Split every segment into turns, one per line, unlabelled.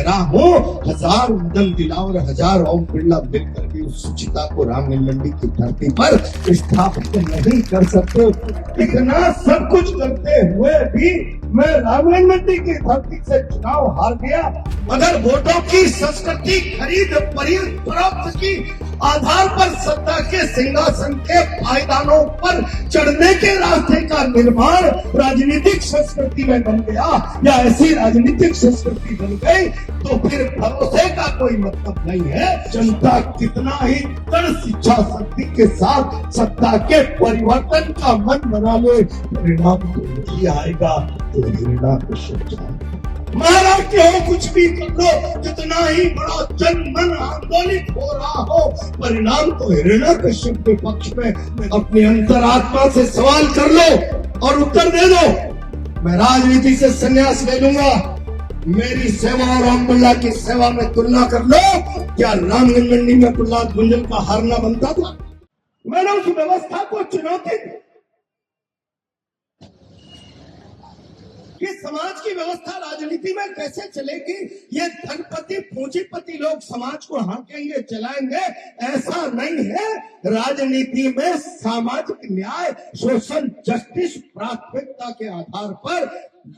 रहा हूँ, हजार मदन दिला और हजार ओम बिरला मिलकर भी उस सुचिता को रामगंज मंडी की धरती पर स्थापित नहीं कर सकते। इतना सब कुछ करते हुए भी मैं रामगंज मंडी की धरती से चुनाव हार गया। अगर वोटों की संस्कृति खरीद फरोख्त की आधार पर सत्ता के सिंहासन के पायदानों पर चढ़ने के रास्ते का निर्माण राजनीतिक संस्कृति में बन गया या ऐसी राजनीतिक संस्कृति बन गई तो फिर भरोसे का कोई मतलब नहीं है। जनता कितना ही दृढ़ इच्छा शक्ति के साथ सत्ता के परिवर्तन का मन बना ले, परिणाम तो नहीं आएगा तो हिरण्यकश्यप जाएगा। महाराष्ट्र हो कुछ भी कर लो, कितना ही बड़ा जन मन आंदोलित हो रहा हो, परिणाम तो हिरण्यकश्यप के पक्ष में। अपनी अंतरात्मा से सवाल कर लो और उत्तर दे दो। मैं राजनीति से संन्यास ले लूंगा। मेरी सेवा और राम बिरला की सेवा में तुलना कर लो। क्या रामगंज मंडी में प्रहलाद गुंजन का हारना बनता था? मैंने उस व्यवस्था को चुनौती दी कि समाज की व्यवस्था राजनीति में कैसे चलेगी। ये धनपति पूंजीपति लोग समाज को हांकेंगे चलाएंगे, ऐसा नहीं है। राजनीति में सामाजिक न्याय, सोशल जस्टिस प्राथमिकता के आधार पर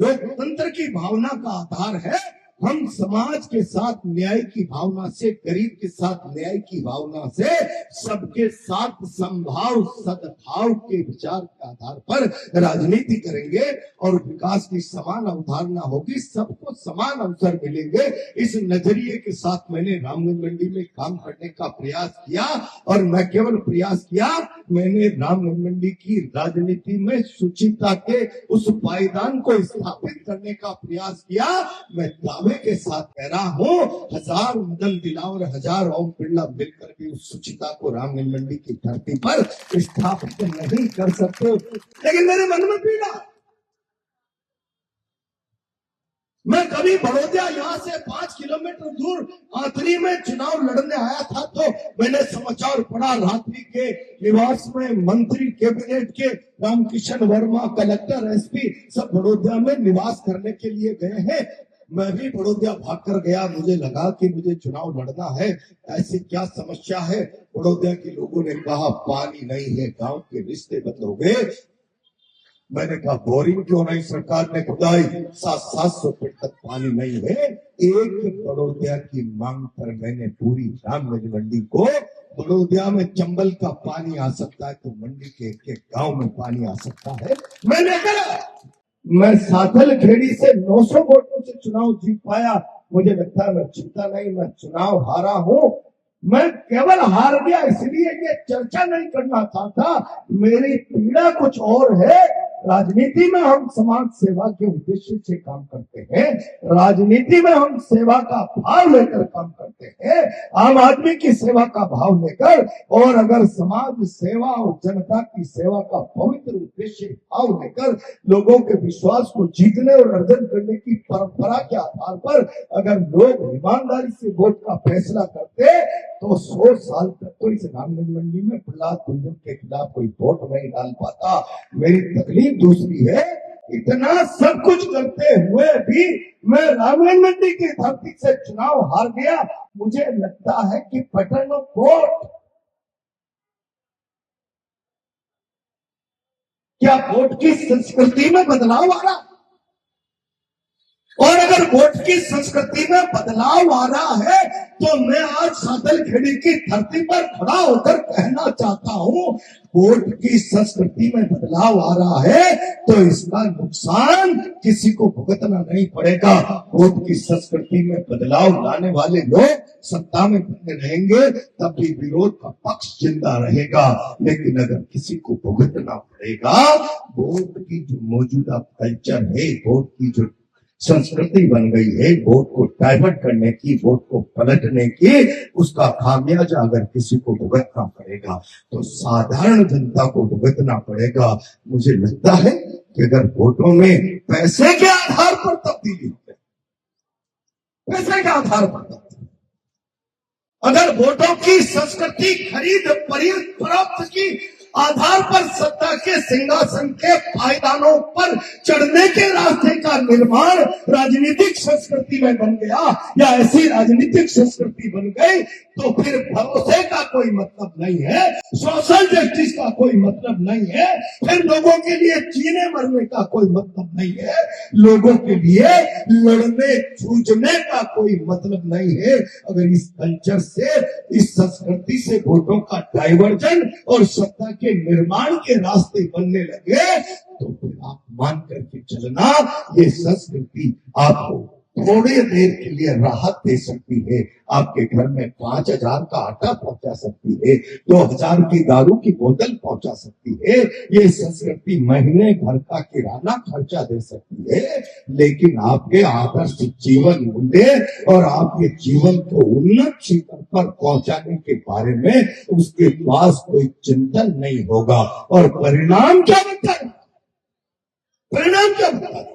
लोकतंत्र की भावना का आधार है। हम समाज के साथ न्याय की भावना से, गरीब के साथ न्याय की भावना से, सबके साथ संभाव सद्भाव के विचार के आधार पर राजनीति करेंगे और विकास की समान अवधारणा होगी, सबको समान अवसर मिलेंगे। इस नजरिए के साथ मैंने रामगंज मंडी में काम करने का प्रयास किया और मैं केवल प्रयास किया, मैंने रामगंज मंडी की राजनीति में सुचिता के उस पायदान को स्थापित करने का प्रयास किया। मैं दावे के साथ कह रहा हूँ, हजार मदन दिला और हजार ओम बिरला मिलकर भी उस सुचिता को रामगंज मंडी की धरती पर स्थापित नहीं कर सकते। लेकिन मेरे मन में पीड़ा, मैं कभी बड़ौदा यहाँ से 5 किलोमीटर दूर आखिरी में चुनाव लड़ने आया था तो मैंने समाचार पढ़ा, रात्रि के निवास में मंत्री कैबिनेट के रामकिशन वर्मा, कलेक्टर, एसपी सब बड़ौदा में निवास करने के लिए गए हैं। मैं भी बड़ौदा भागकर गया। मुझे लगा कि मुझे चुनाव लड़ना है, ऐसी क्या समस्या है। बड़ौदा के लोगों ने कहा पानी नहीं है, गांव के रिश्ते बंद हो गए। मैंने कहा बोरिंग क्यों नहीं, सरकार ने खुदाई, 700 फीट तक पानी नहीं है। एक बड़ौदा की मांग पर मैंने पूरी रामगंज मंडी को, बड़ौदा में चंबल का पानी आ सकता है तो मंडी के एक गांव में पानी आ सकता है, मैंने कहा। मैं साथल खेड़ी से 900 वोटों से चुनाव जीत पाया। मुझे लगता है मैं जीता नहीं, मैं चुनाव हारा हूँ। मैं केवल हार गया इसलिए ये चर्चा नहीं करना चाहता। मेरी पीड़ा कुछ और है। राजनीति में हम समाज सेवा के उद्देश्य से काम करते हैं, राजनीति में हम सेवा का भाव लेकर काम करते हैं, आम आदमी की सेवा का भाव लेकर। और अगर समाज सेवा और जनता की सेवा का पवित्र उद्देश्य भाव लेकर लोगों के विश्वास को जीतने और अर्जन करने की परंपरा के आधार पर अगर लोग ईमानदारी से वोट का फैसला करते तो 100 साल तक तो इस रामगंज मंडी में प्रहलाद गुंजन के खिलाफ कोई वोट नहीं डाल पाता। मेरी तकलीफ दूसरी है, इतना सब कुछ करते हुए भी मैं रामगंज मंडी की धरती से चुनाव हार गया। मुझे लगता है कि पैटर्न ऑफ वोट, क्या वोट की संस्कृति में बदलाव आ रहा? और अगर वोट की संस्कृति में बदलाव आ रहा है तो मैं आज साथल खेड़ी की धरती पर खड़ा होकर कहना चाहता हूँ, वोट की संस्कृति में बदलाव आ रहा है तो इसका नुकसान किसी को भुगतना नहीं पड़ेगा। वोट की संस्कृति में बदलाव लाने वाले लोग सत्ता में बने रहेंगे तब भी विरोध का पक्ष जिंदा रहेगा। लेकिन अगर किसी को भुगतना पड़ेगा, वोट की जो मौजूदा कल्चर है, वोट की जो संस्कृति बन गई है, वोट को डाइवर्ट करने की, वोट को पलटने की, उसका खामियाजा अगर किसी को भुगतना पड़ेगा तो साधारण जनता को भुगतना पड़ेगा। मुझे लगता है कि अगर वोटों में पैसे के आधार पर तब्दीली हो, पैसे के आधार पर तब्दीली, अगर वोटों की संस्कृति खरीद फरोख्त की आधार पर सत्ता के सिंहासन के पायदानों पर चढ़ने के रास्ते का निर्माण राजनीतिक संस्कृति में बन गया, या ऐसी राजनीतिक संस्कृति बन गई, तो फिर भरोसे का कोई मतलब नहीं है, सोशल जस्टिस का कोई मतलब नहीं है, फिर लोगों के लिए जीने मरने का कोई मतलब नहीं है, लोगों के लिए लड़ने जूझने का कोई मतलब नहीं है। अगर इस कल्चर से, इस संस्कृति से वोटों का डाइवर्जन और सत्ता के निर्माण के रास्ते बनने लगे, तो फिर आप मान करके चलना, ये संस्कृति आपको थोड़ी देर के लिए राहत दे सकती है। आपके घर में 5,000 का आटा पहुंचा सकती है, 2,000 की दारू की बोतल पहुंचा सकती है, ये संस्कृति महीने भर का किराना खर्चा दे सकती है, लेकिन आपके आदर्श जीवन मूल्य और आपके जीवन को उन्नत शिखर पर पहुंचाने के बारे में उसके पास कोई चिंतन नहीं होगा। और परिणाम क्या बनता है? परिणाम क्या बनता है?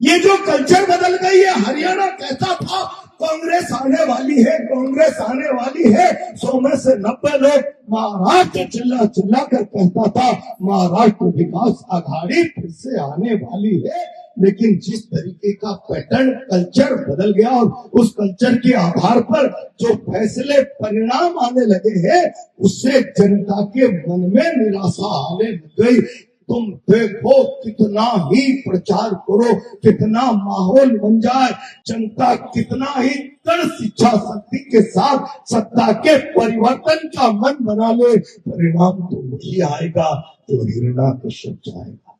ये जो कल्चर बदल गई है। हरियाणा कैसा था? कांग्रेस आने वाली है, कांग्रेस आने वाली है, 100 में से 90 लोग। महाराष्ट्र चिल्ला चिल्ला कर कहता था महाराष्ट्र विकास आघाड़ी फिर से आने वाली है। लेकिन जिस तरीके का पैटर्न, कल्चर बदल गया, और उस कल्चर के आधार पर जो फैसले, परिणाम आने लगे हैं, उससे जनता के मन में निराशा आने लग गई। तुम देखो कितना ही प्रचार करो, कितना माहौल बन जाए, जनता कितना ही दृढ़ इच्छा शक्ति के साथ सत्ता के परिवर्तन का मन बना ले, परिणाम तो वही आएगा जो हिरण्यकश्यप जाएगा।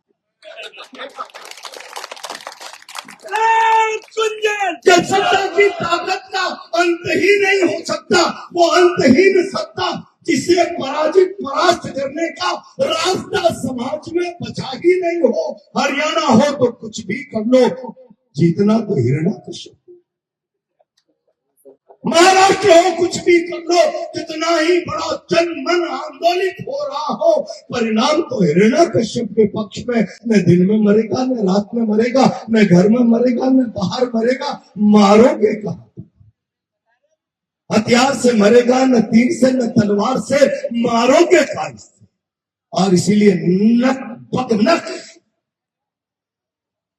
जब सत्ता की ताकत का अंत ही नहीं हो सकता, वो अंतहीन सत्ता जिसे परास्त करने का रास्ता समाज में बचा ही नहीं हो। हरियाणा हो तो कुछ भी कर लो, जीतना तो हिरण्यकश्यप। महाराष्ट्र हो, कुछ भी कर लो, कितना ही बड़ा जन मन आंदोलित हो रहा हो, परिणाम तो हिरण्यकश्यप के पक्ष में। न दिन में मरेगा, न रात में मरेगा, न घर में मरेगा, न बाहर मरेगा। मारोगे कहां? हथियार से मरेगा, न तीर से, न तलवार से, मारोगे काहे से? और इसीलिए नक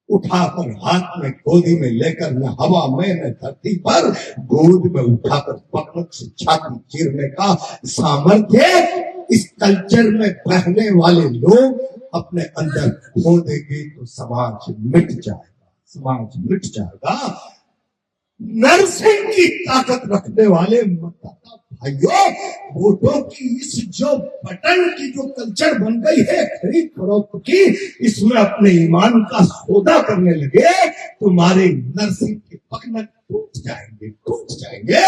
उठाकर हाथ में, गोदी में लेकर, न हवा में न धरती पर, गोद में उठाकर पकड़ से छाती चीरने का सामर्थ्य इस कल्चर में बहने वाले लोग अपने अंदर खो देंगे तो समाज मिट जाएगा, समाज मिट जाएगा। नरसिंह की ताकत रखने वाले मतदाता भाइयों, वोटों की इस जो बटन की जो कल्चर बन गई है, खरीद फरोख्त की, इसमें अपने ईमान का सौदा करने लगे, तुम्हारे नरसिंह के पगनख टूट जाएंगे, टूट जाएंगे।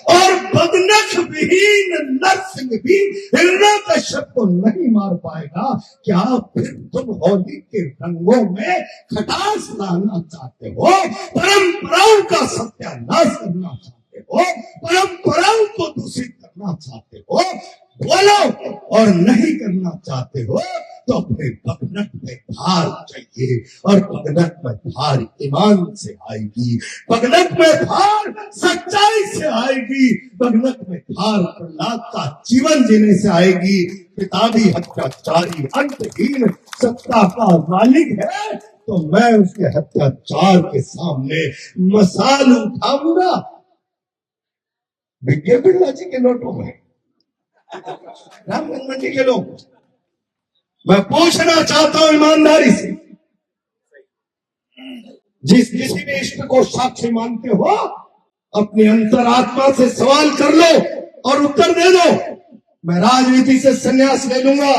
और पगनख विहीन नरसिंह भी हिरण्यकश्यप को नहीं मार पाएगा। क्या फिर तुम होली के रंगों में खटास लाना चाहते हो? परंपराओं का सत्यानाश करना चाहते हो? परंपराओं को दूषित करना चाहते हो? बोलो। और नहीं करना चाहते हो तो फिर पगनख में धार चाहिए, और पगनख में धार ईमान से आएगी, पगनख में धार सच्चाई से आएगी, पगनख में धार प्रहलाद का जीवन जीने से आएगी। किताबी हत्याचारी अंतहीन सत्ता का मालिक है, तो मैं उसके हत्याचार के सामने मसाल उठाऊंगा विजय बिरला जी के नोटों में, रामगंज मंडी के लोग। मैं पूछना चाहता हूं ईमानदारी से, जिस किसी भी इष्ट को साक्षी मानते हो, अपनी अंतरात्मा से सवाल कर लो और उत्तर दे दो। मैं राजनीति से संन्यास ले लूंगा,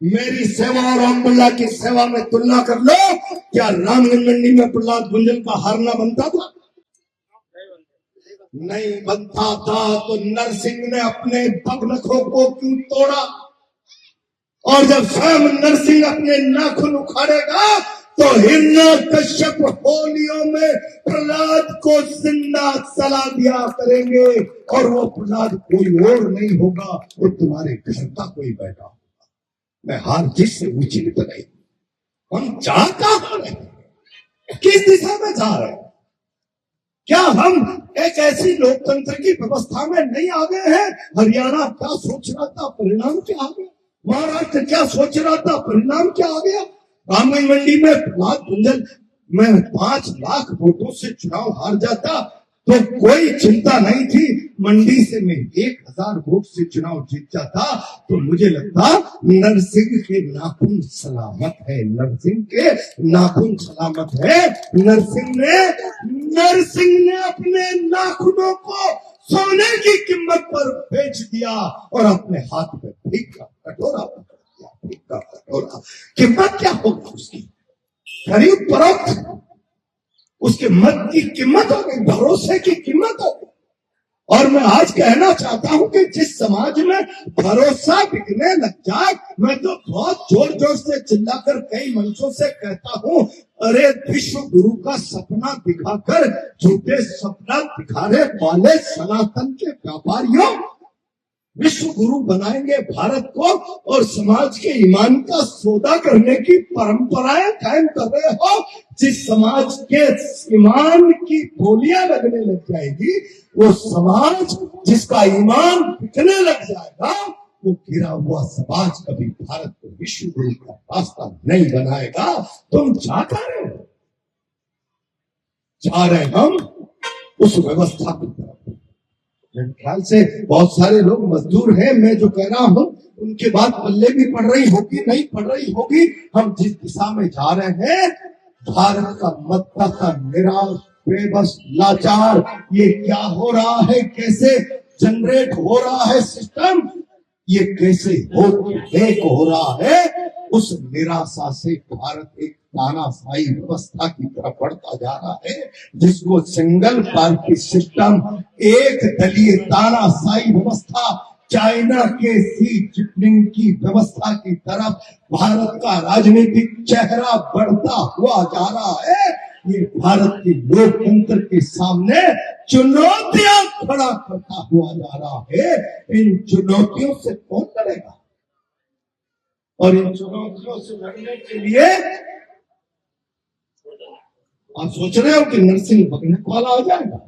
मेरी सेवा और राम बिरला की सेवा में तुलना कर लो। क्या रामगंज मंडी में प्रहलाद गुंजन का हारना बनता था? नहीं बनता था। तो नरसिंह ने अपने पगनखों को क्यों तोड़ा? और जब स्वयं नरसिंह अपने नाखून उखाड़ेगा तो हिरण्यकश्यप होलियों में प्रहलाद को जिंदा सला दिया करेंगे, और वो प्रहलाद कोई और नहीं होगा, वो तुम्हारे घर का कोई बैठा होगा। मैं हार जीत से विचलित नहीं। हम जा कहां रहे हैं? किस दिशा में जा रहे हैं? क्या हम एक ऐसी लोकतंत्र की व्यवस्था में नहीं आ गए हैं? हरियाणा क्या सोच रहा था, परिणाम क्या आ गया? महाराष्ट्र क्या सोच रहा था, परिणाम क्या आ गया। रामगंज मंडी में प्रहलाद कुंजल में 5 लाख वोटों से चुनाव हार जाता तो कोई चिंता नहीं थी। मंडी से मैं 1000 वोट से चुनाव जीत जाता तो मुझे लगता नरसिंह के नाखून सलामत है, नरसिंह के नाखून सलामत है। नरसिंह ने अपने नाखूनों को सोने की कीमत पर बेच दिया और अपने हाथ में भीख का कटोरा पकड़ दिया, भीख का कटोरा। कीमत क्या होगी उसकी, खरीद फरोख्त, उसके मत की कीमत हो गई, भरोसे की कीमत हो गई। और मैं आज कहना चाहता हूं कि जिस समाज में भरोसा बिकने लग जाए, मैं तो बहुत जोर जोर से चिल्लाकर कई मंचों से कहता हूं, अरे विश्व गुरु का सपना दिखाकर झूठे सपना दिखाने वाले सनातन के व्यापारियों, विश्व गुरु बनाएंगे भारत को और समाज के ईमान का सौदा करने की परंपराएं कायम कर रहे हो। जिस समाज के ईमान की बोलियां लगने लग जाएगी, वो समाज जिसका ईमान बिकने लग जाएगा, वो गिरा हुआ समाज कभी भारत को विश्व गुरु का रास्ता नहीं बनाएगा। तुम जा रहे हो, जा रहे हम उस व्यवस्था की तरफ। मेरे ख्याल से बहुत सारे लोग मजदूर हैं, मैं जो कह रहा हूं उनके बात पल्ले भी पड़ रही होगी, नहीं पड़ रही होगी। हम जिस दिशा में जा रहे हैं, भारत का मतदाता निराश, बेबस, लाचार, ये क्या हो रहा है, कैसे जनरेट हो रहा है सिस्टम, ये कैसे हो रहा है, उस निराशा से भारत एक तानाशाही व्यवस्था की तरफ बढ़ता जा रहा है, जिसको सिंगल पार्टी सिस्टम, एक दलीय तानाशाही व्यवस्था, चाइना के सी जिनपिंग की व्यवस्था की तरफ भारत का राजनीतिक चेहरा बढ़ता हुआ जा रहा है। ये भारत की लोकतंत्र के सामने चुनौतियां खड़ा करता हुआ जा रहा है। इन चुनौतियों से कौन लड़ेगा, और इन चुनौतियों से लड़ने के लिए आप सोच रहे हो कि नरसिंह भगने वाला आ जाएगा।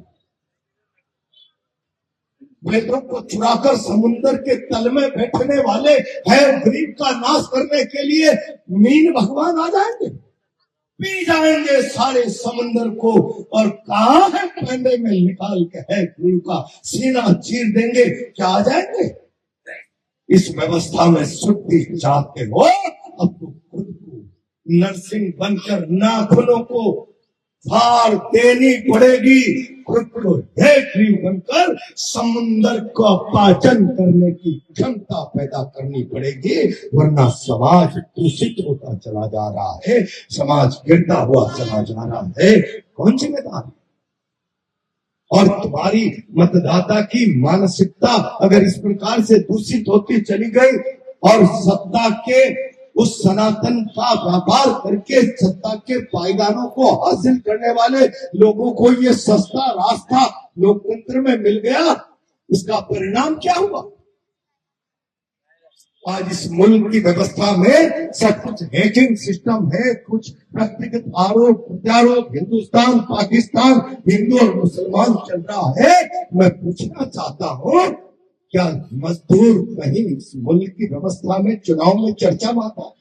वेदों को चुराकर समुद्र के तल में बैठने वाले है गरीब का नाश करने के लिए मीन भगवान आ जाएंगे, पी जाएंगे सारे समुद्र को, और कहा है कंधे में निकाल के है गुरु का सीना चीर देंगे, क्या आ जाएंगे। इस व्यवस्था में शुद्धि चाहते हो, अब तो खुद को नरसिंह बनकर नाखूनों को फाड़ देनी पड़ेगी, खुद को हेक्री बनकर समुद्र को पाचन करने की क्षमता पैदा करनी पड़ेगी, वरना समाज दूषित होता चला जा रहा है, समाज गिरता हुआ चला जा रहा है। कौन जिम्मेदार है? और तुम्हारी मतदाता की मानसिकता अगर इस प्रकार से दूषित होती चली गई और सत्ता के उस सनातन का व्यापार करके सत्ता के पायदानों को हासिल करने वाले लोगों को ये सस्ता रास्ता लोकतंत्र में मिल गया, इसका परिणाम क्या हुआ। आज इस मुल्क की व्यवस्था में सब कुछ हैकिंग सिस्टम है, कुछ व्यक्तिगत आरोप प्रत्यारोप, हिंदुस्तान पाकिस्तान, हिंदू और मुसलमान चल रहा है। मैं पूछना चाहता हूँ, क्या मजदूर कहीं इस मुल्क की व्यवस्था में चुनाव में चर्चा में आता है?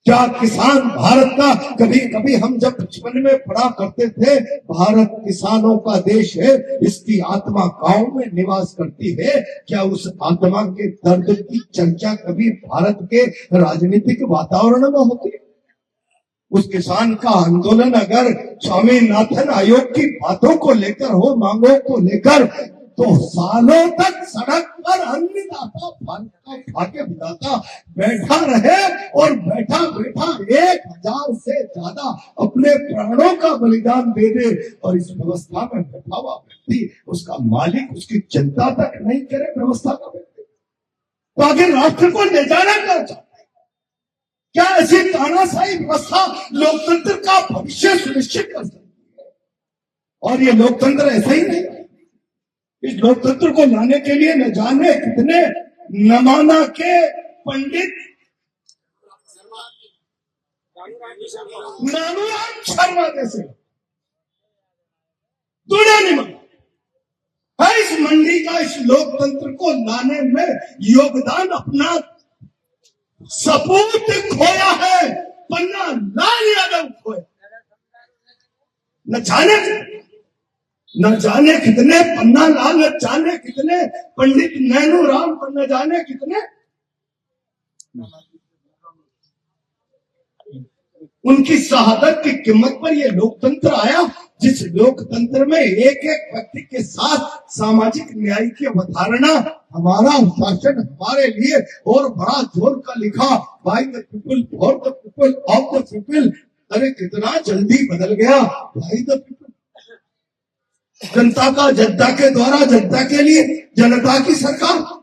क्या किसान भारत का, कभी कभी हम जब बचपन में पढ़ा करते थे, भारत किसानों का देश है, इसकी आत्मा गांव में निवास करती है, क्या उस आत्मा के दर्द की चर्चा कभी भारत के राजनीतिक वातावरण में होती है? उस किसान का आंदोलन अगर स्वामीनाथन आयोग की बातों को लेकर हो, मांगों को लेकर, तो सालों तक सड़क पर अन्नदाता भाग्य विधाता बैठा रहे और बैठा बैठा 1000 से ज्यादा अपने प्राणों का बलिदान दे दे, और इस व्यवस्था में बैठा हुआ व्यक्ति, उसका मालिक उसकी चिंता तक नहीं करे व्यवस्था का व्यक्ति, तो आगे राष्ट्र को ले जाना क्या चाहता है? क्या ऐसी तानाशाही व्यवस्था लोकतंत्र का भविष्य सुनिश्चित कर सकती है? और ये लोकतंत्र ऐसा ही नहीं, इस लोकतंत्र को लाने के लिए न जाने कितने नमाना के पंडित, नानूराम शर्मा जैसे दूल्हे निमन है इस मंडी का, इस लोकतंत्र को लाने में योगदान अपना सपूत खोया है, पन्ना लाल यादव खोया। न जाने कितने पन्ना लाल, न जाने कितने पंडित नैनू राम, न जाने कितने उनकी शहादत की कीमत पर यह लोकतंत्र आया, जिस लोकतंत्र में एक एक व्यक्ति के साथ सामाजिक न्याय की अवधारणा, हमारा शासन हमारे लिए और बड़ा जोर का लिखा, by the people for the people of the people. अरे कितना जल्दी बदल गया, बाय द पीपल, जनता का, जनता के द्वारा, जनता के लिए, जनता की सरकार।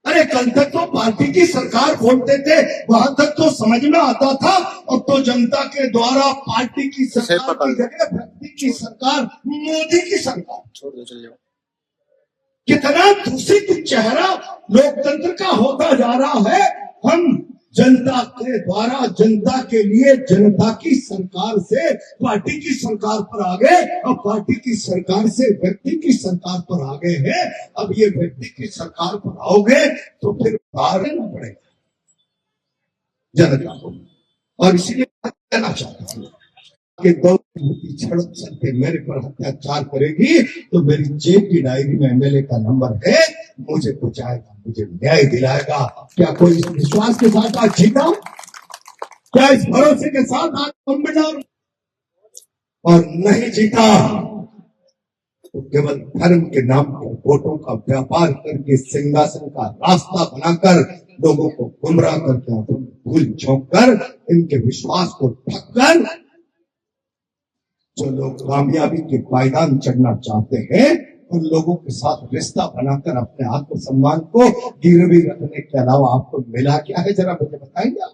अरे कल तक तो पार्टी की सरकार बोलते थे, वहां तक तो समझ में आता था, अब तो जनता के द्वारा पार्टी की सरकार की जगह व्यक्ति की सरकार, मोदी की सरकार। छोड़ दो, चल जाओ। कितना दूषित चेहरा लोकतंत्र का होता जा रहा है। हम जनता के द्वारा, जनता के लिए, जनता की सरकार से पार्टी की सरकार पर आ गए, अब पार्टी की सरकार से व्यक्ति की सरकार पर आ गए हैं। अब ये व्यक्ति की सरकार पर आओगे तो फिर बाहर रहना पड़ेगा जनता को। और इसीलिए कहना चाहता हूँ कि छड़ सकते मेरे पर अत्याचार करेगी तो मेरी जेब की डायरी में एमएलए का नंबर है, मुझे पहुंचाएगा, मुझे न्याय दिलाएगा। क्या कोई इस विश्वास के साथ आज जीता? क्या इस भरोसे के साथ आज कम्बिनार और नहीं जीता तो केवल धर्म के नाम पर वोटों का व्यापार करके, सिंहासन का रास्ता बनाकर, लोगों को गुमराह करके, भूल झोंक कर, इनके विश्वास को ठक्कर, जो लोग कामयाबी के पायदान चढ़ना चाहते हैं, उन लोगों के साथ रिश्ता बनाकर अपने आत्मसम्मान को गिरवी रखने के अलावा आपको मिला क्या है, जरा मुझे बताएंगे आप?